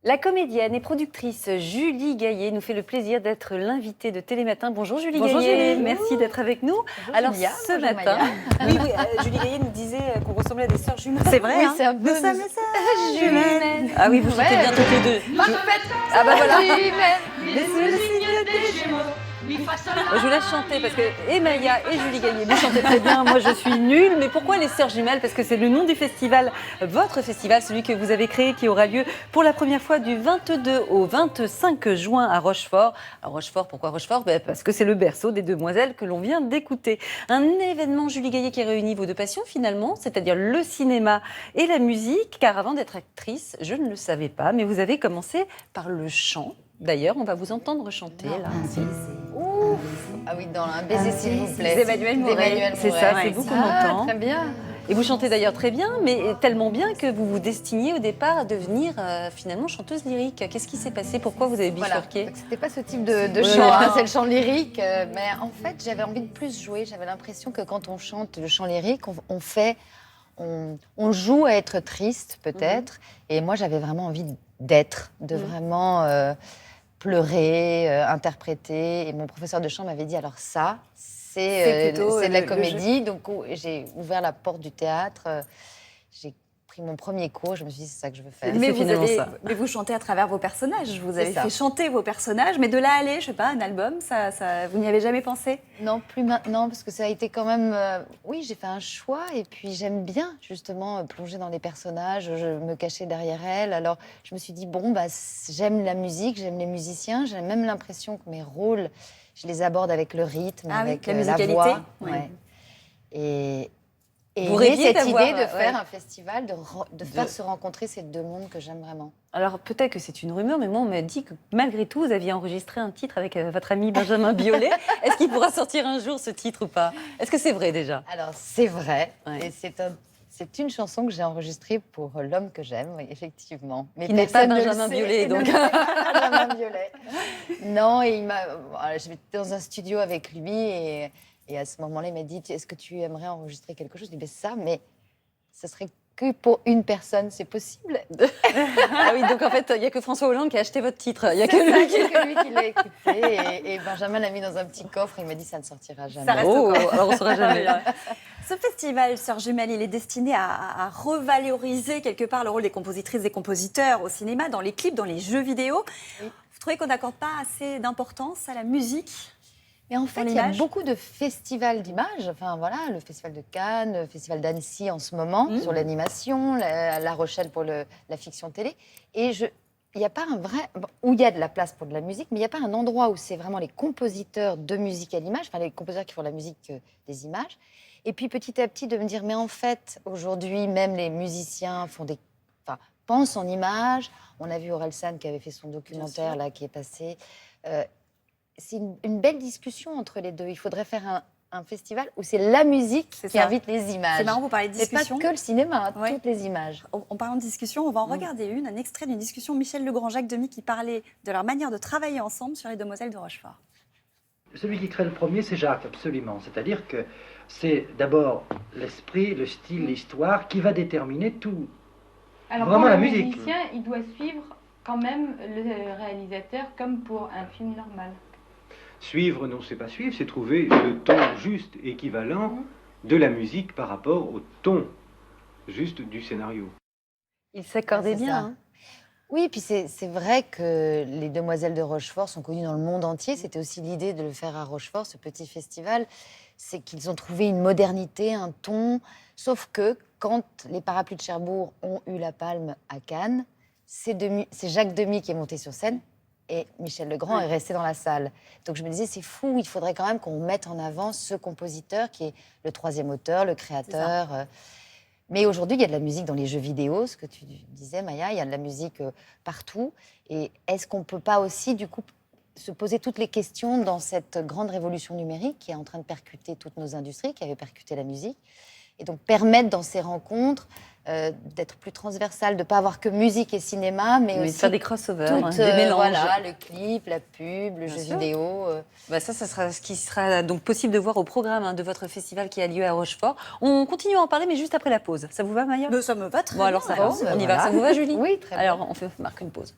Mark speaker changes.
Speaker 1: La comédienne et productrice Julie Gaillet nous fait le plaisir d'être l'invitée de Télématin. Bonjour Julie
Speaker 2: Bonjour
Speaker 1: Gaillet,
Speaker 2: Julie.
Speaker 1: merci d'être avec nous.
Speaker 2: Bonjour
Speaker 1: Alors
Speaker 2: Julia,
Speaker 1: ce
Speaker 2: bonjour
Speaker 1: matin,
Speaker 2: Maya.
Speaker 1: Julie Gaillet nous disait qu'on ressemblait à des sœurs jumelles.
Speaker 2: C'est vrai,
Speaker 1: oui,
Speaker 2: hein.
Speaker 1: c'est un peu
Speaker 2: Nous sommes
Speaker 1: sœurs jumelles. Ah oui, vous chantez
Speaker 2: Ouais.
Speaker 1: bien toutes les deux.
Speaker 2: Ah bah voilà.
Speaker 1: Moi, je vous laisse chanter parce que et Maya et Julie Gaillet, vous chantez très bien. Moi, je suis nulle. Mais pourquoi les sœurs jumelles? Parce que c'est le nom du festival, votre festival, celui que vous avez créé, qui aura lieu pour la première fois du 22 au 25 juin à Rochefort. À Rochefort, pourquoi Rochefort? Parce que c'est le berceau des demoiselles que l'on vient d'écouter. Un événement, Julie Gaillet, qui réunit vos deux passions finalement, c'est-à-dire le cinéma et la musique. Car avant d'être actrice, je ne le savais pas, mais vous avez commencé par le chant. D'ailleurs, on va vous entendre chanter là.
Speaker 2: Ouf. Ah oui, dans un baiser s'il vous plaît.
Speaker 1: D'Emmanuel Mouret. C'est ça, c'est vous qu'on entend.
Speaker 2: Très bien.
Speaker 1: Et vous chantez d'ailleurs très bien, mais tellement bien que vous vous destiniez au départ à devenir finalement chanteuse lyrique. Qu'est-ce qui s'est passé? Pourquoi vous avez bifurqué?
Speaker 2: Donc, c'était pas ce type de chant, hein, c'est le chant lyrique. Mais en fait, j'avais envie de plus jouer. J'avais l'impression que quand on chante le chant lyrique, on joue à être triste peut-être. Et moi, j'avais vraiment envie d'être, de vraiment pleurer, interpréter. Et mon professeur de chant m'avait dit, alors ça, c'est de la comédie. Donc j'ai ouvert la porte du théâtre, j'ai pris mon premier cours, je me suis dit, c'est ça que je veux faire.
Speaker 3: Mais vous chantez à travers vos personnages, vous avez fait chanter vos personnages, mais de là à aller, je sais pas, un album, vous n'y avez jamais pensé?
Speaker 2: Non, plus maintenant, parce que ça a été quand même... oui, j'ai fait un choix, et puis j'aime bien, justement, plonger dans les personnages, je me cachais derrière elles. Alors, je me suis dit, bon, j'aime la musique, j'aime les musiciens, j'ai même l'impression que mes rôles, je les aborde avec le rythme, avec
Speaker 3: la
Speaker 2: la
Speaker 3: musicalité.
Speaker 2: voix.
Speaker 3: Oui.
Speaker 2: Ouais. Et
Speaker 1: Vous
Speaker 2: j'ai
Speaker 1: rêviez
Speaker 2: cette
Speaker 1: d'avoir,
Speaker 2: idée de faire un festival, de faire se rencontrer ces deux mondes que j'aime vraiment.
Speaker 1: Alors peut-être que c'est une rumeur, mais moi on m'a dit que malgré tout, vous aviez enregistré un titre avec votre ami Benjamin Biolay. Est-ce qu'il pourra sortir un jour ce titre ou pas? Est-ce que c'est vrai déjà?
Speaker 2: Alors c'est vrai,
Speaker 1: Ouais.
Speaker 2: et c'est une chanson que j'ai enregistrée pour l'homme que j'aime, oui, effectivement. Mais
Speaker 1: Qui n'est pas
Speaker 2: personne ne le
Speaker 1: Benjamin
Speaker 2: sait,
Speaker 1: Biolay,
Speaker 2: et
Speaker 1: donc.
Speaker 2: Benjamin Biolay. Non, et j'étais dans un studio avec lui, et à ce moment-là, il m'a dit, est-ce que tu aimerais enregistrer quelque chose? Je lui ai dit, ça, mais ce serait que pour une personne, c'est possible?
Speaker 1: Ah oui, donc en fait, il n'y a que François Hollande qui a acheté votre titre. Il n'y a que
Speaker 2: Il
Speaker 1: lui qui...
Speaker 2: n'y a que lui qui l'a écouté, et Benjamin l'a mis dans un petit coffre, et il m'a dit, ça ne sortira jamais.
Speaker 3: Ça reste
Speaker 1: Oh, alors on ne saura jamais.
Speaker 3: Ce festival Sœurs Jumelles, il est destiné à revaloriser quelque part le rôle des compositrices et compositeurs au cinéma, dans les clips, dans les jeux vidéo.
Speaker 2: Oui.
Speaker 3: Vous trouvez qu'on n'accorde pas assez d'importance à la musique?
Speaker 2: Mais en fait, il y a beaucoup de festivals d'images. Enfin, voilà, le Festival de Cannes, le Festival d'Annecy en ce moment, sur l'animation, La Rochelle pour la fiction télé. Et il n'y a pas un vrai... où il y a de la place pour de la musique, mais il n'y a pas un endroit où c'est vraiment les compositeurs de musique à l'image, enfin, les compositeurs qui font la musique des images. Et puis, petit à petit, de me dire, mais en fait, aujourd'hui, même les musiciens pensent en images. On a vu Orelsan qui avait fait son documentaire, là, qui est passé... c'est une belle discussion entre les deux. Il faudrait faire un festival où c'est la musique qui invite les images.
Speaker 3: C'est marrant, vous parlez de discussion.
Speaker 2: C'est pas que le cinéma,
Speaker 3: Ouais.
Speaker 2: toutes les images.
Speaker 3: En parlant de discussion, on va en regarder un extrait d'une discussion Michel Legrand, Jacques Demy, qui parlait de leur manière de travailler ensemble sur Les Demoiselles de Rochefort.
Speaker 4: Celui qui crée le premier, c'est Jacques, absolument. C'est-à-dire que c'est d'abord l'esprit, le style, l'histoire qui va déterminer tout.
Speaker 5: Alors
Speaker 4: Vraiment
Speaker 5: pour
Speaker 4: la
Speaker 5: le
Speaker 4: musique.
Speaker 5: musicien, il doit suivre quand même le réalisateur comme pour un film normal.
Speaker 6: Suivre, non, c'est pas suivre, c'est trouver le ton juste, équivalent de la musique par rapport au ton juste du scénario.
Speaker 1: Il s'accordait
Speaker 2: C'est
Speaker 1: bien.
Speaker 2: ça.
Speaker 1: Hein.
Speaker 2: Oui, puis c'est vrai que les Demoiselles de Rochefort sont connues dans le monde entier. C'était aussi l'idée de le faire à Rochefort, ce petit festival. C'est qu'ils ont trouvé une modernité, un ton. Sauf que quand les Parapluies de Cherbourg ont eu la palme à Cannes, c'est Jacques Demy qui est monté sur scène et Michel Legrand est resté dans la salle. Donc je me disais, c'est fou, il faudrait quand même qu'on mette en avant ce compositeur qui est le troisième auteur, le créateur. Mais aujourd'hui, il y a de la musique dans les jeux vidéo, ce que tu disais, Maya, il y a de la musique partout. Et est-ce qu'on ne peut pas aussi, du coup, se poser toutes les questions dans cette grande révolution numérique qui est en train de percuter toutes nos industries, qui avait percuté la musique, et donc permettre dans ces rencontres d'être plus transversal, de ne pas avoir que musique et cinéma, mais
Speaker 1: Mais
Speaker 2: aussi
Speaker 1: faire des crossovers,
Speaker 2: tout,
Speaker 1: des mélanges.
Speaker 2: voilà, le clip, la pub, le
Speaker 1: Bien
Speaker 2: jeu
Speaker 1: sûr.
Speaker 2: vidéo.
Speaker 1: Bah ça sera ce qui sera donc possible de voir au programme de votre festival qui a lieu à Rochefort. On continue à en parler, mais juste après la pause. Ça vous va, Maya?
Speaker 3: Mais ça me va très
Speaker 1: Bon, alors
Speaker 3: bien.
Speaker 1: ça va.
Speaker 2: Bon, ben
Speaker 1: On y va.
Speaker 2: voilà.
Speaker 1: Ça vous va, Julie?
Speaker 2: Oui, très bien.
Speaker 1: Alors, on marque une pause.